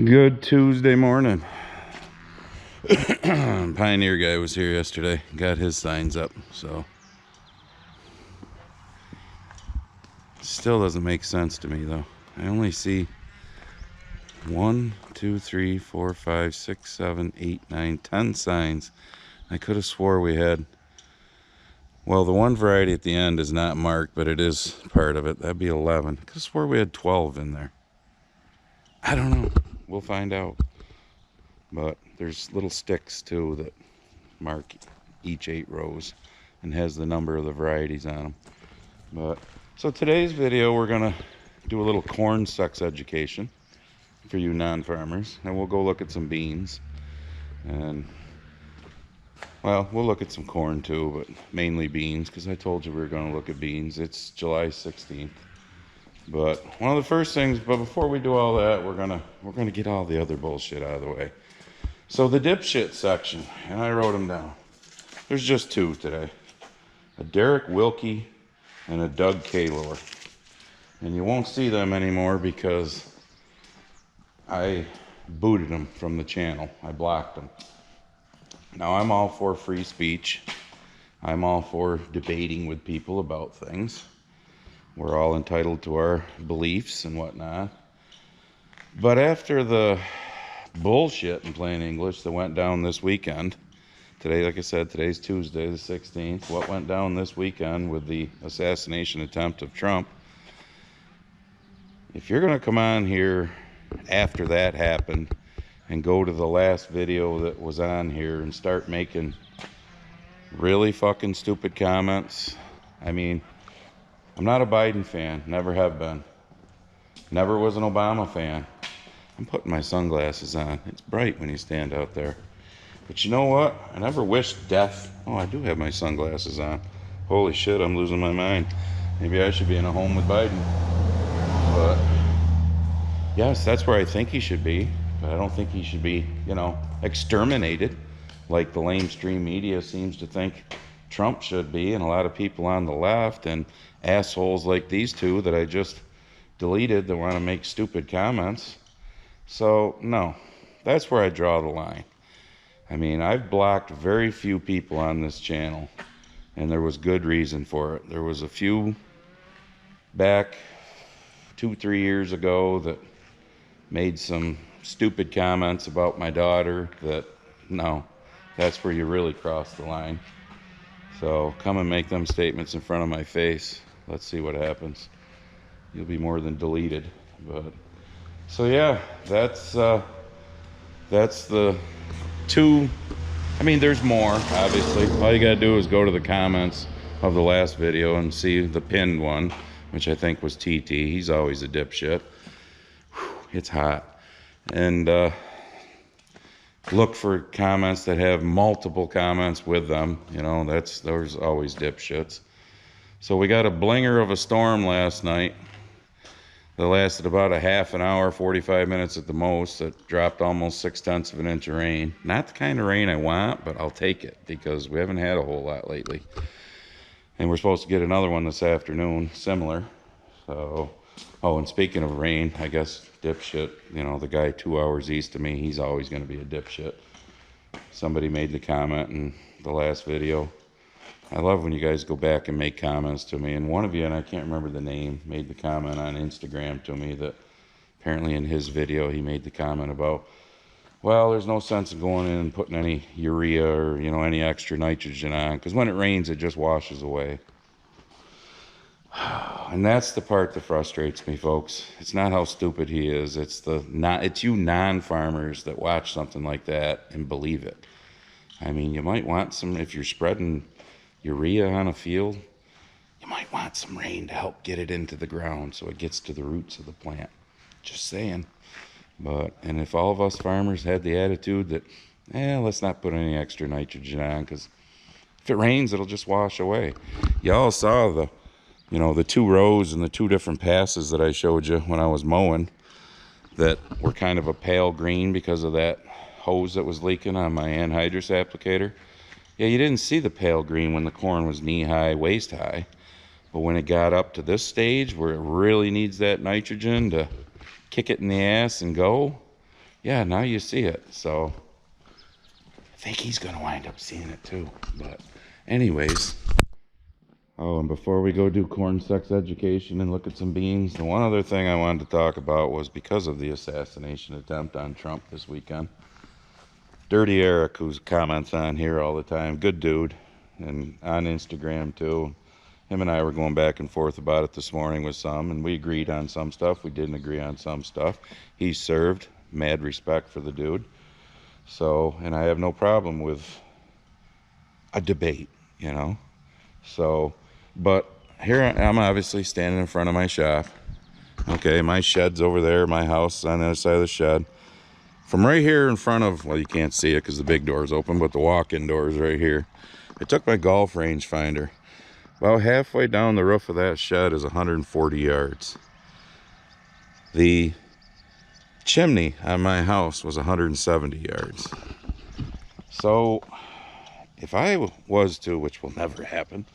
Good Tuesday morning. Pioneer guy was here yesterday, got his signs up, so still doesn't make sense to me though. I only see 1, 2, 3, 4, 5, 6, 7, 8, 9, 10 signs. I could have swore we had, well, the one variety at the end is not marked, but it is part of it. That'd be 11. I could have swore we had 12 in there. I don't know. We'll find out. But there's little sticks too that mark each 8 rows and has the number of the varieties on them. But so today's video, we're gonna do a little corn sex education for you non-farmers, and we'll go look at some beans, and well, we'll look at some corn too, but mainly beans, because I told you we were going to look at beans. It's July 16th. But one of the first things, but before we do all that, we're gonna get all the other bullshit out of the way. So the dipshit section, and I wrote them down. There's just 2 today. A Derek Wilkie and a Doug Kaylor. And you won't see them anymore because I booted them from the channel. I blocked them. Now, I'm all for free speech. I'm all for debating with people about things. We're all entitled to our beliefs and whatnot. But after the bullshit, in plain English, that went down this weekend, today, like I said, today's Tuesday the 16th, what went down this weekend with the assassination attempt of Trump, if you're going to come on here after that happened and go to the last video that was on here and start making really fucking stupid comments, I mean, I'm not a Biden fan, never have been, never was an Obama fan. I'm putting my sunglasses on. It's bright when you stand out there. But you know what? I never wished death. Oh, I do have my sunglasses on. Holy shit, I'm losing my mind. Maybe I should be in a home with Biden. But yes, that's where I think he should be. But I don't think he should be, exterminated like the lamestream media seems to think Trump should be, and a lot of people on the left, and assholes like these 2 that I just deleted that want to make stupid comments. So, no, that's where I draw the line. I mean, I've blocked very few people on this channel, and there was good reason for it. There was a few back 2-3 years ago that made some stupid comments about my daughter that, no, that's where you really cross the line. So come and make them statements in front of my face. Let's see what happens. You'll be more than deleted. But so yeah, that's the 2. I mean, there's more, obviously. All you gotta do is go to the comments of the last video and see the pinned one, which I think was TT. He's always a dipshit. Whew, it's hot. And look for comments that have multiple comments with them. Those always dipshits. So we got a blinger of a storm last night that lasted about a half an hour, 45 minutes at the most, that dropped almost 6/10 of an inch of rain. Not the kind of rain I want, but I'll take it because we haven't had a whole lot lately. And we're supposed to get another one this afternoon, similar. So, oh, and speaking of rain, I guess dipshit, the guy 2 hours east of me, he's always going to be a dipshit. Somebody made the comment in the last video. I love when you guys go back and make comments to me. And one of you, and I can't remember the name, made the comment on Instagram to me that apparently in his video he made the comment about, well, there's no sense in going in and putting any urea or, any extra nitrogen on, because when it rains, it just washes away. And that's the part that frustrates me, folks. It's not how stupid he is. It's you non-farmers that watch something like that and believe it. I mean, you might want some, if you're spreading urea on a field, you might want some rain to help get it into the ground so it gets to the roots of the plant. Just saying. And if all of us farmers had the attitude that, let's not put any extra nitrogen on, because if it rains, it'll just wash away. Y'all saw the 2 rows and the 2 different passes that I showed you when I was mowing that were kind of a pale green because of that hose that was leaking on my anhydrous applicator. Yeah, you didn't see the pale green when the corn was knee-high, waist-high. But when it got up to this stage where it really needs that nitrogen to kick it in the ass and go, yeah, now you see it. So I think he's gonna wind up seeing it too. But anyways, oh, and before we go do corn sex education and look at some beans, the one other thing I wanted to talk about was because of the assassination attempt on Trump this weekend. Dirty Eric, who comments on here all the time, good dude, and on Instagram too. Him and I were going back and forth about it this morning with some, and we agreed on some stuff. We didn't agree on some stuff. He served, mad respect for the dude. So, and I have no problem with a debate, you know. So, but here I'm obviously standing in front of my shop. Okay, my shed's over there, my house on the other side of the shed. From right here in front of, well, you can't see it because the big door's open, but the walk-in door is right here. I took my golf range finder. About halfway down the roof of that shed is 140 yards. The chimney on my house was 170 yards. So if I was to, which will never happen,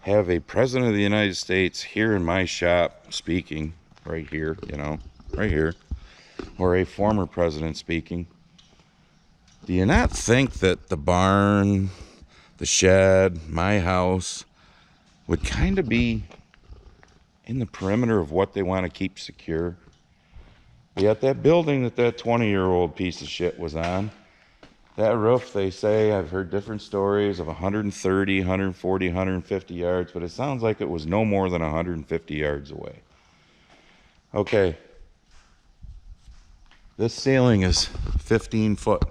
have a president of the United States here in my shop speaking, right here, you know, right here, or a former president speaking, do you not think that the barn, the shed, my house would kind of be in the perimeter of what they want to keep secure? Yet that building that 20-year-old piece of shit was on, that roof, they say, I've heard different stories of 130, 140, 150 yards, but it sounds like it was no more than 150 yards away. Okay. This ceiling is 15 foot.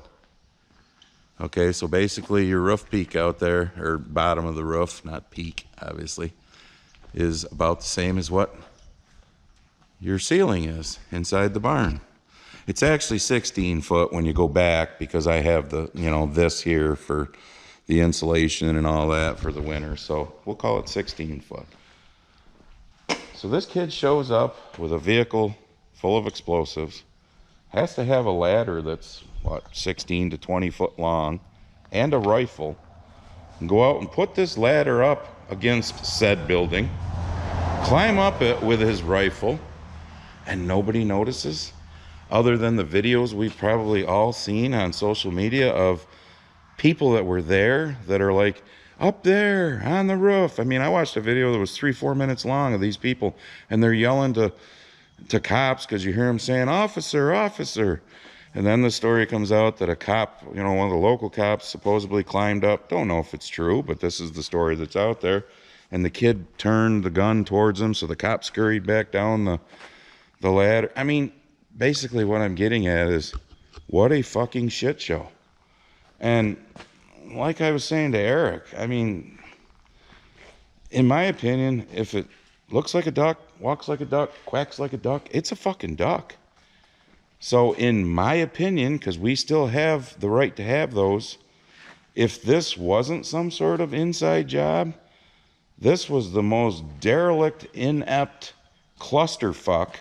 Okay, so basically your roof peak out there, or bottom of the roof, not peak, obviously, is about the same as what your ceiling is inside the barn. It's actually 16 foot when you go back because I have the, you know, this here for the insulation and all that for the winter. So we'll call it 16 foot. So this kid shows up with a vehicle full of explosives, has to have a ladder that's, what, 16 to 20 foot long, and a rifle, and go out and put this ladder up against said building, climb up it with his rifle, and nobody notices, other than the videos we've probably all seen on social media of people that were there that are like, up there on the roof. I mean, I watched a video that was 3-4 minutes long of these people, and they're yelling to cops because you hear them saying, officer, officer. And then the story comes out that a cop, you know, one of the local cops supposedly climbed up. Don't know if it's true, but this is the story that's out there. And the kid turned the gun towards him, so the cop scurried back down the ladder. I mean, basically what I'm getting at is, what a fucking shit show. And like I was saying to Eric, I mean, in my opinion, if it looks like a duck, walks like a duck, quacks like a duck, it's a fucking duck. So in my opinion, because we still have the right to have those, if this wasn't some sort of inside job, this was the most derelict, inept clusterfuck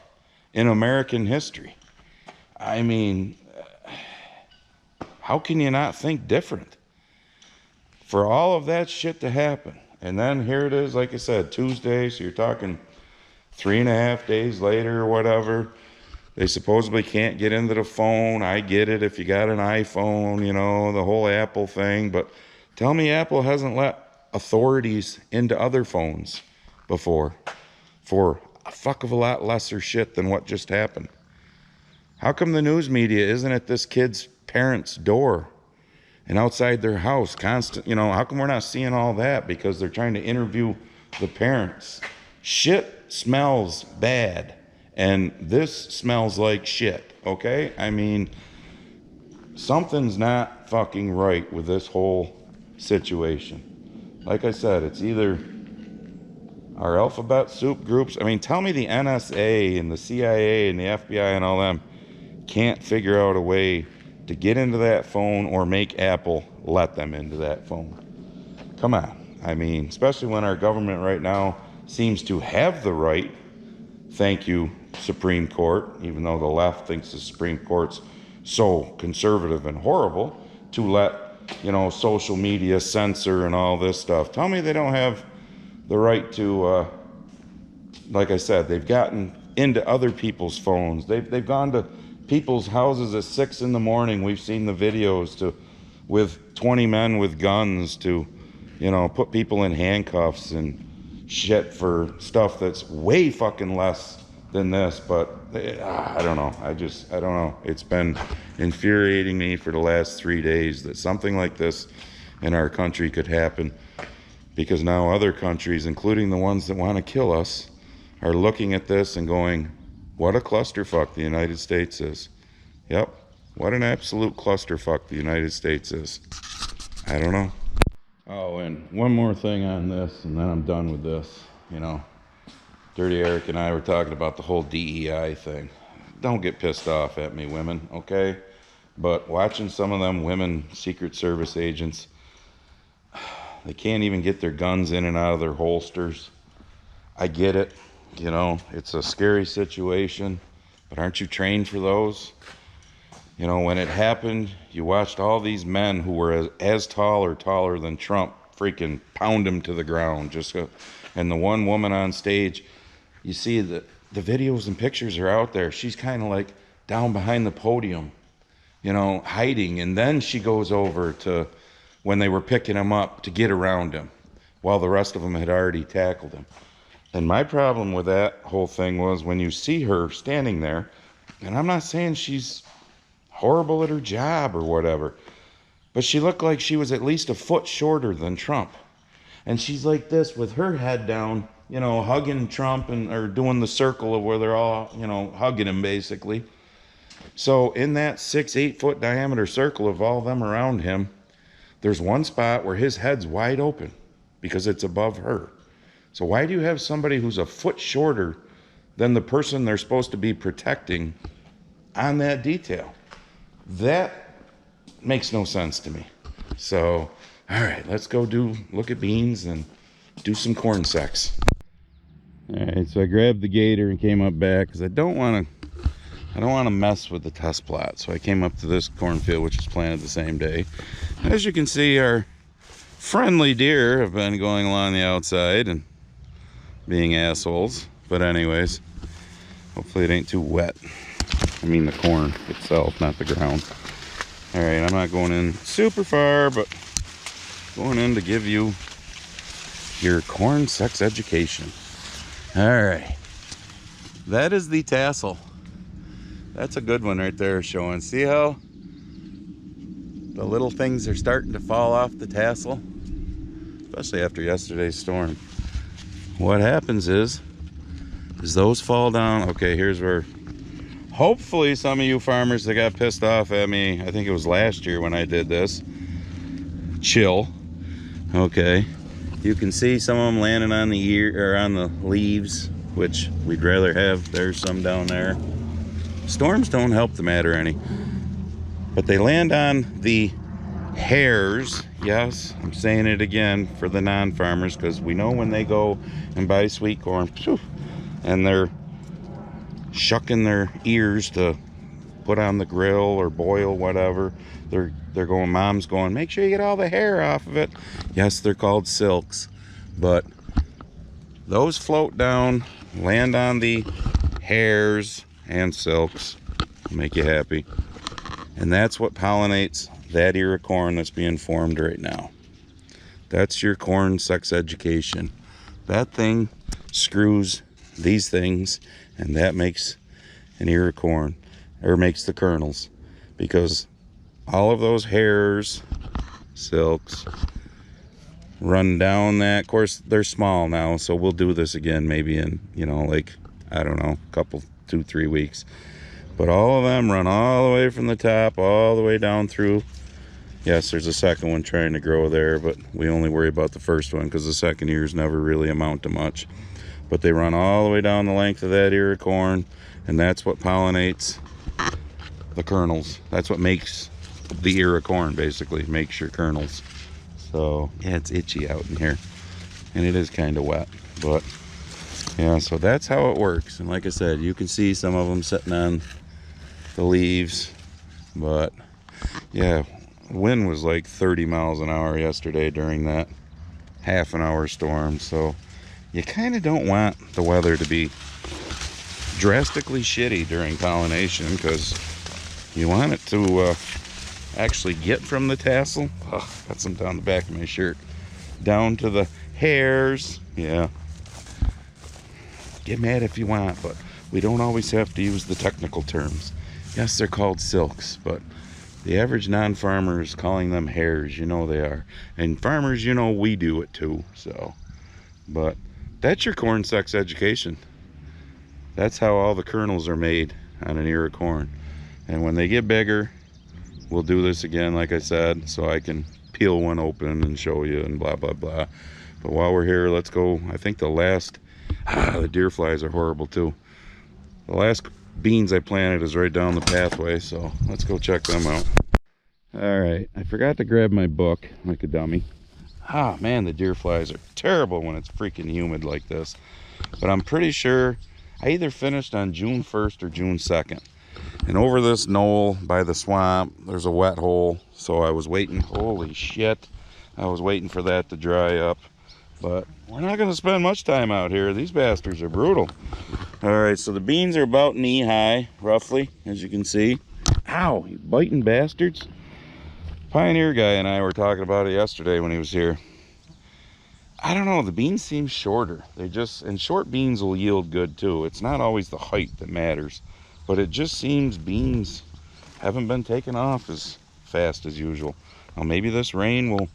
in American history. I mean, how can you not think different? For all of that shit to happen, and then here it is, like I said, Tuesday, so you're talking 3.5 days later or whatever. They supposedly can't get into the phone. I get it if you got an iPhone, you know, the whole Apple thing. But tell me Apple hasn't let authorities into other phones before for a fuck of a lot lesser shit than what just happened. How come the news media isn't at this kid's parents' door and outside their house constant? You know, how come we're not seeing all that? Because they're trying to interview the parents. Shit smells bad. And this smells like shit, okay? I mean, something's not fucking right with this whole situation. Like I said, it's either our alphabet soup groups. I mean, tell me the NSA and the CIA and the FBI and all them can't figure out a way to get into that phone or make Apple let them into that phone. Come on. I mean, especially when our government right now seems to have the right, thank you, Supreme Court, even though the left thinks the Supreme Court's so conservative and horrible, to let, you know, social media censor and all this stuff. Tell me they don't have the right to, like I said, they've gotten into other people's phones. They've gone to people's houses at 6 in the morning. We've seen the videos with 20 men with guns to, you know, put people in handcuffs and shit for stuff that's way fucking less than this. But I don't know. I don't know. It's been infuriating me for the last 3 days that something like this in our country could happen, because now other countries, including the ones that want to kill us, are looking at this and going, what a clusterfuck the United States is. Yep, what an absolute clusterfuck the United States is. I don't know. Oh, and one more thing on this, and then I'm done with this. You know, Dirty Eric and I were talking about the whole DEI thing. Don't get pissed off at me, women, okay? But watching some of them women Secret Service agents, they can't even get their guns in and out of their holsters. I get it. You know, it's a scary situation, but aren't you trained for those? You know, when it happened, you watched all these men who were as tall or taller than Trump freaking pound him to the ground. And the one woman on stage, you see the videos and pictures are out there. She's kind of like down behind the podium, you know, hiding. And then she goes over to when they were picking him up to get around him while the rest of them had already tackled him. And my problem with that whole thing was when you see her standing there, and I'm not saying she's horrible at her job or whatever, but she looked like she was at least a foot shorter than Trump. And she's like this with her head down, you know, hugging Trump or doing the circle of where they're all, you know, hugging him basically. So in that 6-8 foot diameter circle of all of them around him, there's one spot where his head's wide open because it's above her. So why do you have somebody who's a foot shorter than the person they're supposed to be protecting on that detail? That makes no sense to me. So, all right, let's go look at beans and do some corn sex. All right, so I grabbed the gator and came up back because I don't want to mess with the test plot. So I came up to this cornfield, which was planted the same day. As you can see, our friendly deer have been going along the outside and being assholes. But anyways, hopefully it ain't too wet. I mean the corn itself, not the ground. All right, I'm not going in super far, but going in to give you your corn sex education. All right, that is the tassel. That's a good one right there showing. See how the little things are starting to fall off the tassel, especially after yesterday's storm. What happens is those fall down. Okay, here's where hopefully some of you farmers that got pissed off at me, I think it was last year when I did this, chill. Okay, you can see some of them landing on the ear or on the leaves, which we'd rather have. There's some down there. Storms don't help the matter any, but they land on the hairs. Yes, I'm saying it again for the non-farmers, because we know when they go and buy sweet corn, phew, and they're shucking their ears to put on the grill or boil whatever, they're going, mom's going, make sure you get all the hair off of it. Yes, they're called silks, but those float down, land on the hairs and silks, make you happy. And that's what pollinates that ear of corn that's being formed right now. That's your corn sex education. That thing screws these things, and that makes an ear of corn, or makes the kernels, because all of those hairs, silks, run down that. Of course, they're small now, so we'll do this again maybe in, you know, like, I don't know, a couple, 2-3 weeks. But all of them run all the way from the top, all the way down through. Yes, there's a second one trying to grow there, but we only worry about the first one because the second ears never really amount to much. But they run all the way down the length of that ear of corn, and that's what pollinates the kernels. That's what makes the ear of corn, basically, makes your kernels. So, yeah, it's itchy out in here, and it is kind of wet, but yeah, so that's how it works. And like I said, you can see some of them sitting on the leaves, but yeah, wind was like 30 miles an hour yesterday during that half an hour storm. So you kind of don't want the weather to be drastically shitty during pollination, because you want it to actually get from the tassel. Oh, got some down the back of my shirt. Down to the hairs. Yeah. Get mad if you want, but we don't always have to use the technical terms. Yes, they're called silks, but the average non-farmer is calling them hairs. You know they are. And farmers, you know we do it too. So, but that's your corn sex education. That's how all the kernels are made on an ear of corn. And when they get bigger, we'll do this again, like I said, so I can peel one open and show you and blah, blah, blah. But while we're here, let's go. I think the last, the deer flies are horrible too. The last beans I planted is right down the pathway, so let's go check them out. All right, I forgot to grab my book like a dummy. Ah, man, the deer flies are terrible when it's freaking humid like this. But I'm pretty sure I either finished on June 1st or June 2nd. And over this knoll by the swamp, there's a wet hole. So I was waiting, holy shit, I was waiting for that to dry up. But we're not going to spend much time out here. These bastards are brutal. All right, so the beans are about knee high, roughly, as you can see. Ow, you biting bastards. Pioneer guy and I were talking about it yesterday when he was here. I don't know, the beans seem shorter. And short beans will yield good too. It's not always the height that matters, but it just seems beans haven't been taken off as fast as usual. Now maybe this rain will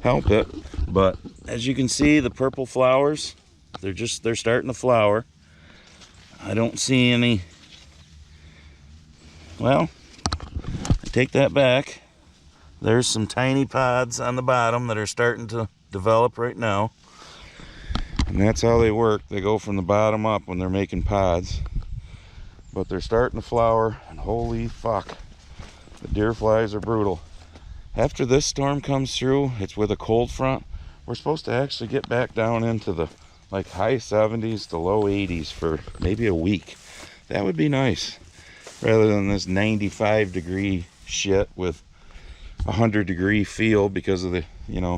help it, but as you can see, the purple flowers, they're starting to flower. I don't see any. Well, I take that back. There's some tiny pods on the bottom that are starting to develop right now. And that's how they work. They go from the bottom up when they're making pods. But they're starting to flower, and holy fuck, the deer flies are brutal. After this storm comes through, it's with a cold front, we're supposed to actually get back down into the like high 70s to low 80s for maybe a week. That would be nice, rather than this 95-degree shit with 100-degree feel because of the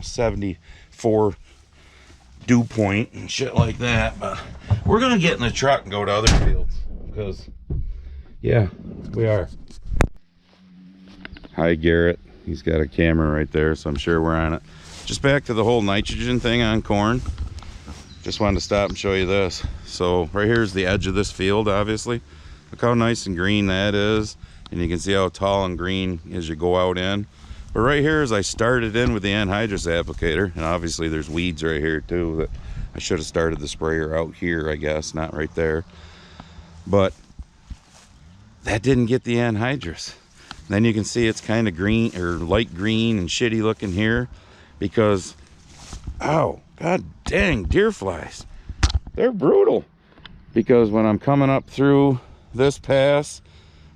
74 dew point and shit like that. But we're gonna get in the truck and go to other fields because yeah, we are. Hi Garrett, he's got a camera right there, so I'm sure we're on it. Just back to the whole nitrogen thing on corn. Just wanted to stop and show you this. So right here's the edge of this field, obviously. Look how nice and green that is, and you can see how tall and green as you go out in. But right here, as I started in with the anhydrous applicator, and obviously there's weeds right here too, that I should have started the sprayer out here, I guess, not right there. But that didn't get the anhydrous. Then you can see it's kind of green or light green and shitty looking here because, oh, god dang, deer flies. They're brutal. Because when I'm coming up through this pass,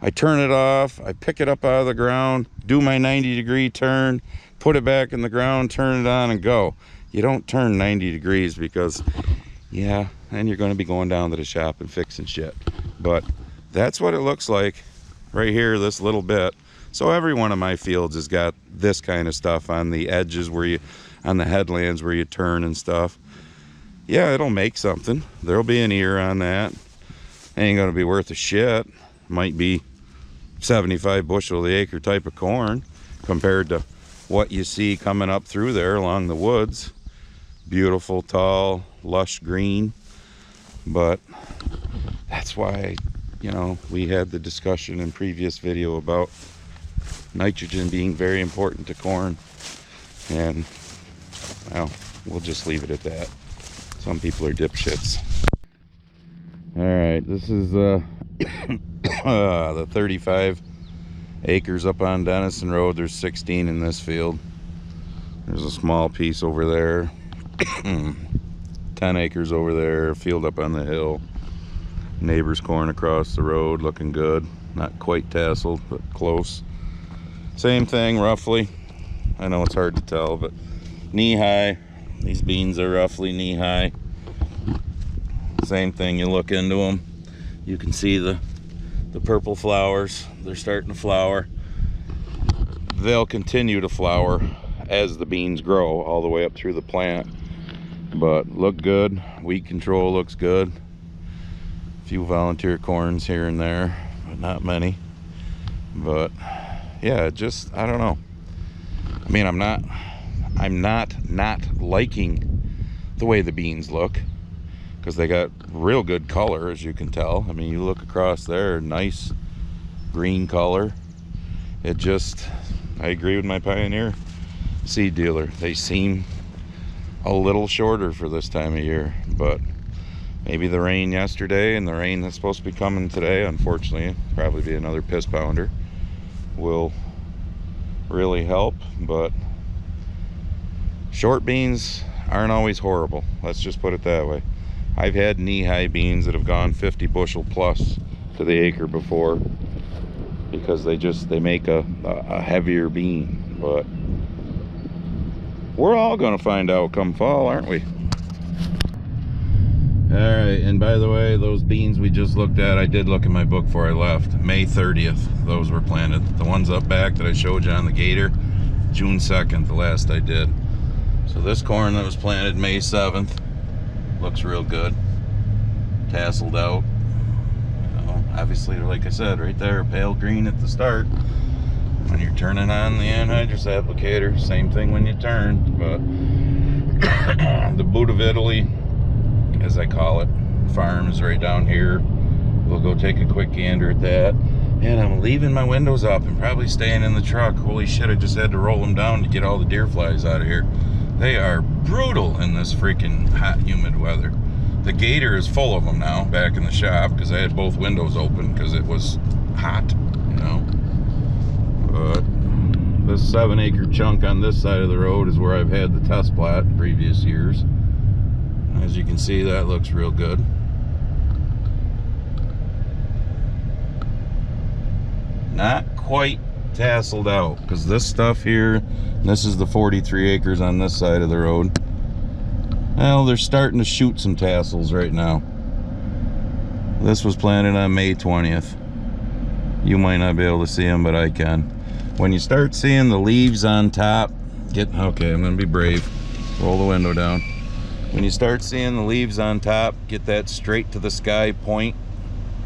I turn it off, I pick it up out of the ground, do my 90-degree turn, put it back in the ground, turn it on and go. You don't turn 90 degrees because, yeah, then you're going to be going down to the shop and fixing shit. But that's what it looks like right here, this little bit. So every one of my fields has got this kind of stuff on the edges on the headlands where you turn and stuff. Yeah, it'll make something. There'll be an ear on that. Ain't going to be worth a shit. Might be 75 bushel the acre type of corn compared to what you see coming up through there along the woods. Beautiful, tall, lush green. But that's why, we had the discussion in previous video about nitrogen being very important to corn. And, well, we'll just leave it at that. Some people are dipshits. All right, this is the 35 acres up on Denison Road. There's 16 in this field. There's a small piece over there. 10 acres over there, a field up on the hill. Neighbor's corn across the road, looking good. Not quite tasseled, but close. Same thing, roughly. I know it's hard to tell, but knee high. These beans are roughly knee high. Same thing, you look into them, you can see the purple flowers. They're starting to flower. They'll continue to flower as the beans grow all the way up through the plant. But look good. Weed control looks good. A few volunteer corns here and there, but not many. But yeah, just, I don't know. I mean, I'm not liking the way the beans look, because they got real good color, as you can tell. I mean, you look across there, nice green color. It just, I agree with my Pioneer seed dealer. They seem a little shorter for this time of year, but maybe the rain yesterday and the rain that's supposed to be coming today, unfortunately, probably be another piss pounder, will really help. But short beans aren't always horrible, let's just put it that way. I've had knee-high beans that have gone 50 bushel plus to the acre before, because they make a heavier bean. But we're all gonna find out come fall, aren't we? All right, and by the way, those beans we just looked at, I did look in my book before I left. May 30th, those were planted. The ones up back that I showed you on the gator, June 2nd, the last I did. So this corn that was planted May 7th looks real good, tasseled out. You know, obviously, like I said, right there, pale green at the start. When you're turning on the anhydrous applicator, same thing when you turn. But the boot of Italy, as I call it, farm is right down here. We'll go take a quick gander at that. And I'm leaving my windows up and probably staying in the truck. Holy shit, I just had to roll them down to get all the deer flies out of here. They are brutal in this freaking hot, humid weather. The gator is full of them now back in the shop, because I had both windows open because it was hot, you know. But this 7-acre chunk on this side of the road is where I've had the test plot in previous years. As you can see, that looks real good. Not quite tasseled out, because this stuff here, this is the 43 acres on this side of the road. Well, they're starting to shoot some tassels right now. This was planted on May 20th. You might not be able to see them, but I can. When you start seeing the leaves on top, okay, I'm gonna be brave. Roll the window down. When you start seeing the leaves on top, get that straight to the sky point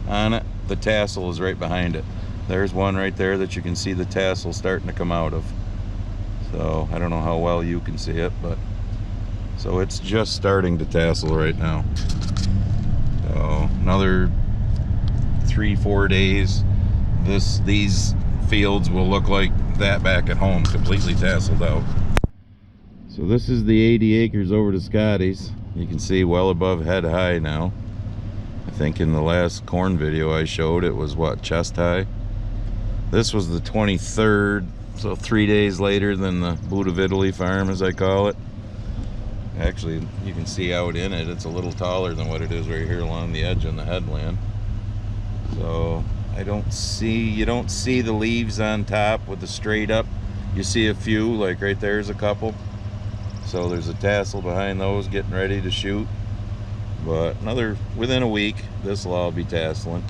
on it, the tassel is right behind it. There's one right there that you can see the tassel starting to come out of. So I don't know how well you can see it, but so it's just starting to tassel right now. So another 3-4 days, these fields will look like that back at home, completely tasseled out. So this is the 80 acres over to Scotty's. You can see well above head high now. I think in the last corn video I showed, it was what, chest high? This was the 23rd, so 3 days later than the Boot of Italy farm, as I call it. Actually, you can see out in it, it's a little taller than what it is right here along the edge on the headland. So you don't see the leaves on top with the straight up. You see a few, like right there's a couple. So there's a tassel behind those getting ready to shoot. But within a week, this will all be tasseling.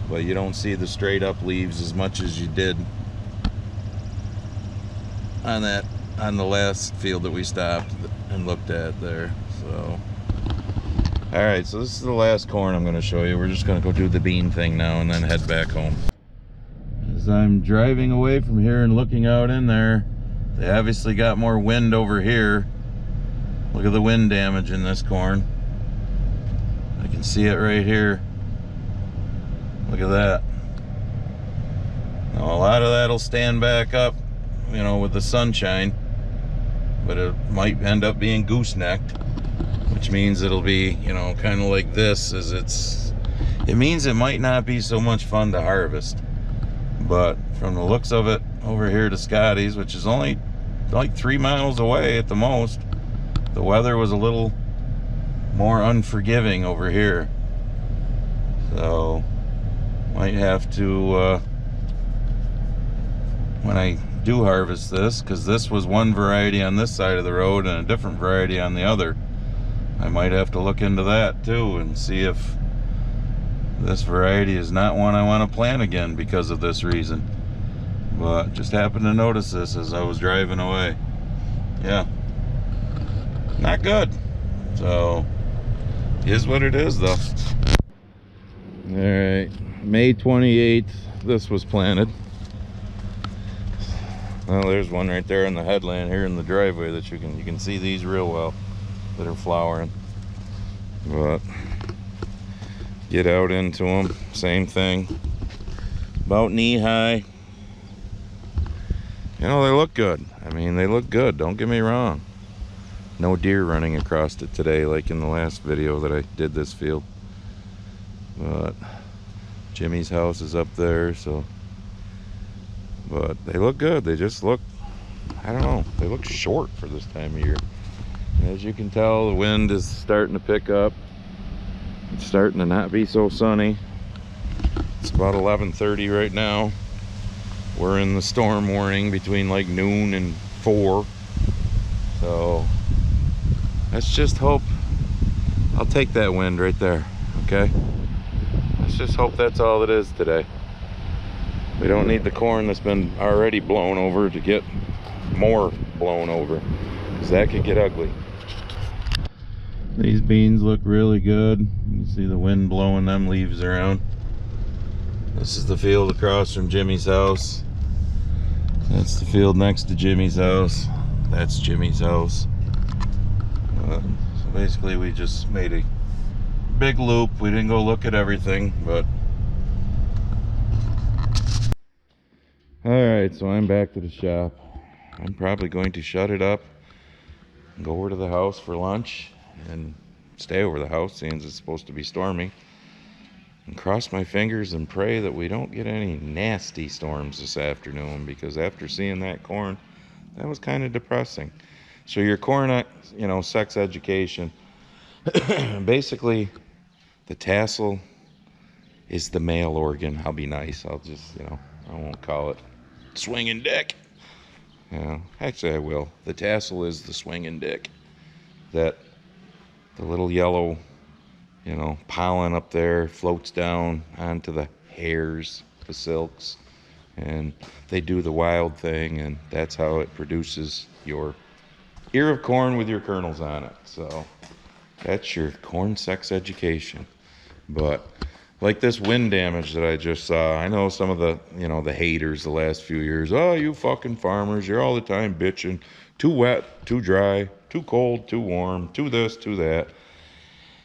But you don't see the straight up leaves as much as you did on the last field that we stopped and looked at there. So all right, so this is the last corn I'm going to show you. We're just going to go do the bean thing now and then head back home. As I'm driving away from here and looking out in there, they obviously got more wind over here. Look at the wind damage in this corn. I can see it right here. Look at that. Now, a lot of that'll stand back up, you know, with the sunshine, but it might end up being goosenecked, which means it'll be, you know, kind of like this. It means it might not be so much fun to harvest. But from the looks of it, over here to Scotty's, which is only like 3 miles away at the most, the weather was a little more unforgiving over here. So might have to, when I do harvest this, because this was one variety on this side of the road and a different variety on the other, I might have to look into that too and see if this variety is not one I want to plant again because of this reason. But just happened to notice this as I was driving away. Yeah, not good. So is what it is though. All right, May 28th, this was planted. Well, there's one right there in the headland here in the driveway that you can see these real well that are flowering. But get out into them, same thing, about knee high. You know, they look good. I mean, they look good, don't get me wrong. No deer running across it today like in the last video that I did this field. But Jimmy's house is up there, so. But they look good. They just look, I don't know, they look short for this time of year. And as you can tell, the wind is starting to pick up. It's starting to not be so sunny. It's about 11:30 right now. We're in the storm warning between like noon and 4. So let's just hope. I'll take that wind right there, okay? Let's just hope that's all it is today. We don't need the corn that's been already blown over to get more blown over, because that could get ugly. These beans look really good. You can see the wind blowing them leaves around. This is the field across from Jimmy's house. That's the field next to Jimmy's house. That's Jimmy's house. So basically we just made a big loop. We didn't go look at everything, but alright, so I'm back to the shop. I'm probably going to shut it up and go over to the house for lunch and stay over the house, since it's supposed to be stormy, and cross my fingers and pray that we don't get any nasty storms this afternoon, because after seeing that corn, that was kind of depressing. So your corn, you know, sex education, basically the tassel is the male organ. I'll be nice. I'll just, you know, I won't call it swinging dick. You know, actually I will. The tassel is the swinging dick. That the little yellow, you know, pollen up there floats down onto the hairs, the silks, and they do the wild thing, and that's how it produces your ear of corn with your kernels on it. So that's your corn sex education. But like this wind damage that I just saw, I know some of the, you know, the haters the last few years, oh, you fucking farmers, you're all the time bitching, too wet, too dry, too cold, too warm, too this, too that.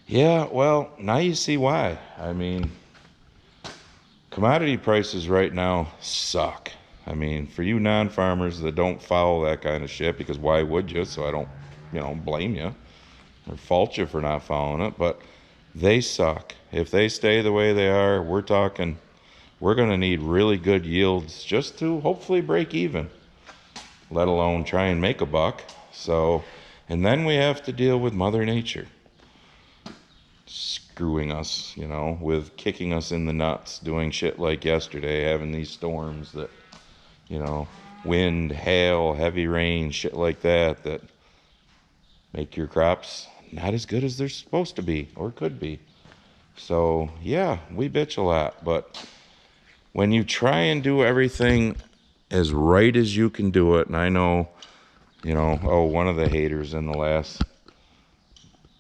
Yeah, well, now you see why. I mean, commodity prices right now suck. I mean, for you non-farmers that don't follow that kind of shit, because why would you? So I don't, you know, blame you or fault you for not following it, but they suck. If they stay the way they are, we're talking, we're going to need really good yields just to hopefully break even, let alone try and make a buck. So, and then we have to deal with Mother Nature screwing us, you know, with kicking us in the nuts, doing shit like yesterday, having these storms that, you know, wind, hail, heavy rain, shit like that, that make your crops not as good as they're supposed to be or could be. So yeah, we bitch a lot, but when you try and do everything as right as you can do it, and I know, you know, oh, one of the haters in the last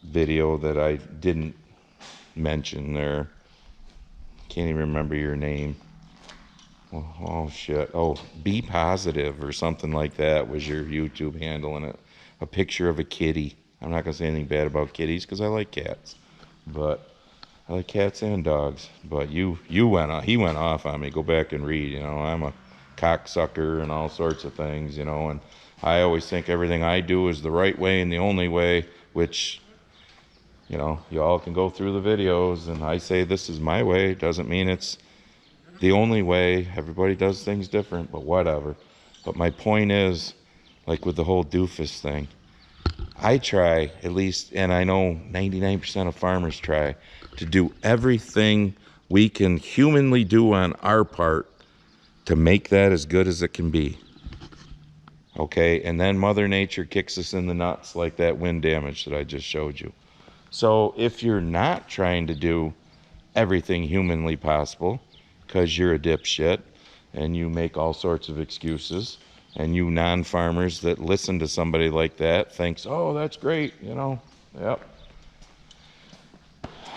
video that I didn't mention there, can't even remember your name. Oh shit. Oh, Be Positive or something like that was your YouTube handle, and a picture of a kitty. I'm not gonna say anything bad about kitties because I like cats, but I like cats and dogs. But he went off on me. Go back and read. You know, I'm a cocksucker and all sorts of things. You know, and I always think everything I do is the right way and the only way, which, you know, you all can go through the videos, and I say this is my way. Doesn't mean it's the only way. Everybody does things different, but whatever. But my point is, like with the whole doofus thing, I try, at least, and I know 99% of farmers try, to do everything we can humanly do on our part to make that as good as it can be. Okay, and then Mother Nature kicks us in the nuts like that wind damage that I just showed you. So if you're not trying to do everything humanly possible because you're a dipshit and you make all sorts of excuses, and you non-farmers that listen to somebody like that thinks, oh, that's great, you know, yep.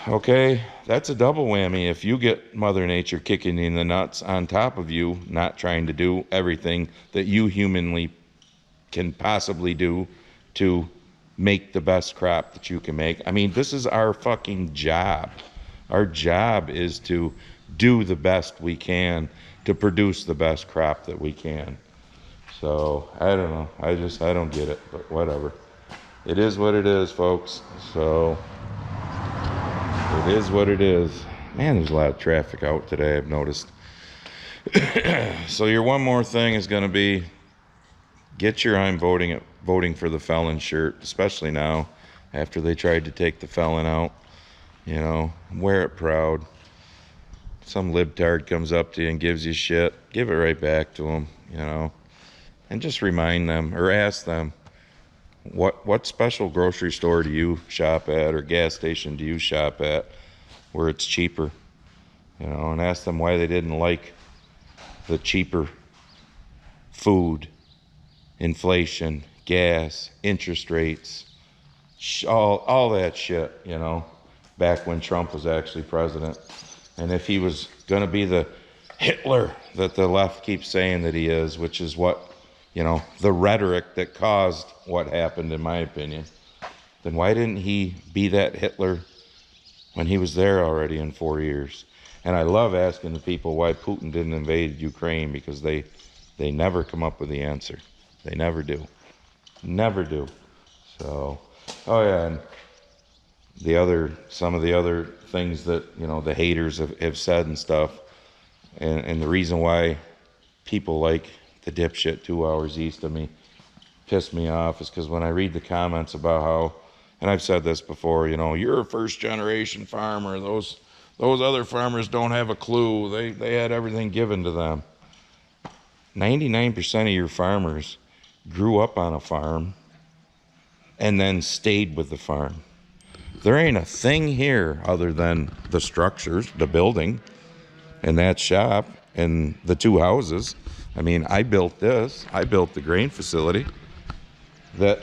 Okay, that's a double whammy if you get Mother Nature kicking you in the nuts on top of you not trying to do everything that you humanly can possibly do to make the best crop that you can make. I mean, this is our fucking job. Our job is to do the best we can to produce the best crop that we can. So, I don't know. I don't get it, but whatever. It is what it is, folks. So, it is what it is. Man, there's a lot of traffic out today, I've noticed. So, your one more thing is going to be get your I'm voting for the felon shirt, especially now after they tried to take the felon out. You know, wear it proud. Some libtard comes up to you and gives you shit, give it right back to them, you know. And just remind them or ask them, what special grocery store do you shop at or gas station do you shop at where it's cheaper? You know, and ask them why they didn't like the cheaper food, inflation, gas, interest rates, all that shit, you know, back when Trump was actually president. And if he was going to be the Hitler that the left keeps saying that he is, which is what, you know, the rhetoric that caused what happened, in my opinion, then why didn't he be that Hitler when he was there already in 4 years? And I love asking the people why Putin didn't invade Ukraine, because they never come up with the answer. They never do. Never do. So, oh yeah, and some of the other things that, you know, the haters have said and stuff, and the reason why people like the dipshit 2 hours east of me piss me off is because when I read the comments about how, and I've said this before, you know, you're a first generation farmer, those other farmers don't have a clue, they had everything given to them. 99% of your farmers grew up on a farm and then stayed with the farm. There ain't a thing here other than the structures, the building, and that shop, and the 2 houses. I mean, I built this. I built the grain facility. That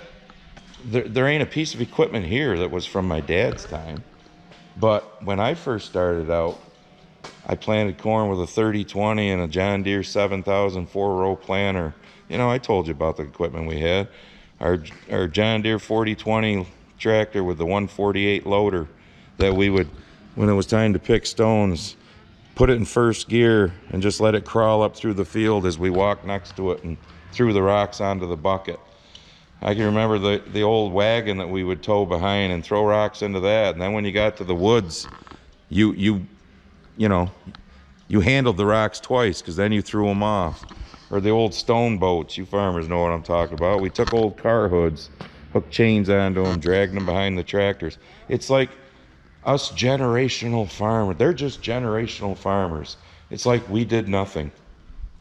there ain't a piece of equipment here that was from my dad's time. But when I first started out, I planted corn with a 30-20 and a John Deere 7000 4-row planter. You know, I told you about the equipment we had. Our John Deere 40-20 tractor with the 148 loader that we would, when it was time to pick stones, put it in first gear and just let it crawl up through the field as we walked next to it and threw the rocks onto the bucket. I can remember the old wagon that we would tow behind and throw rocks into that. And then when you got to the woods, you know, you handled the rocks twice, because then you threw them off. Or the old stone boats, you farmers know what I'm talking about. We took old car hoods, hooked chains onto them, dragged them behind the tractors. It's like us generational farmers. They're just generational farmers. It's like we did nothing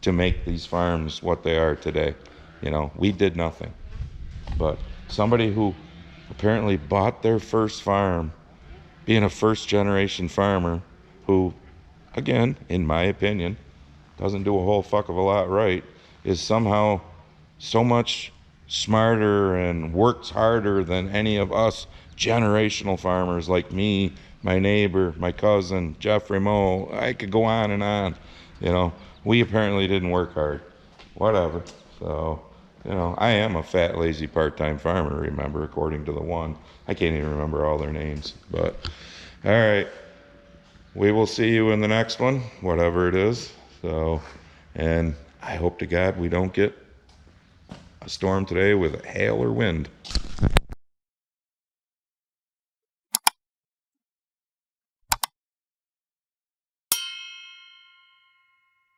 to make these farms what they are today. You know, we did nothing. But somebody who apparently bought their first farm, being a first generation farmer, who, again, in my opinion, doesn't do a whole fuck of a lot right, is somehow so much smarter and works harder than any of us generational farmers like me, my neighbor, my cousin, Jeffrey Moe. I could go on and on. You know, we apparently didn't work hard. Whatever. So, you know, I am a fat, lazy part-time farmer, remember, according to the one. I can't even remember all their names. But, all right. We will see you in the next one, whatever it is. So, and I hope to God we don't get a storm today with hail or wind.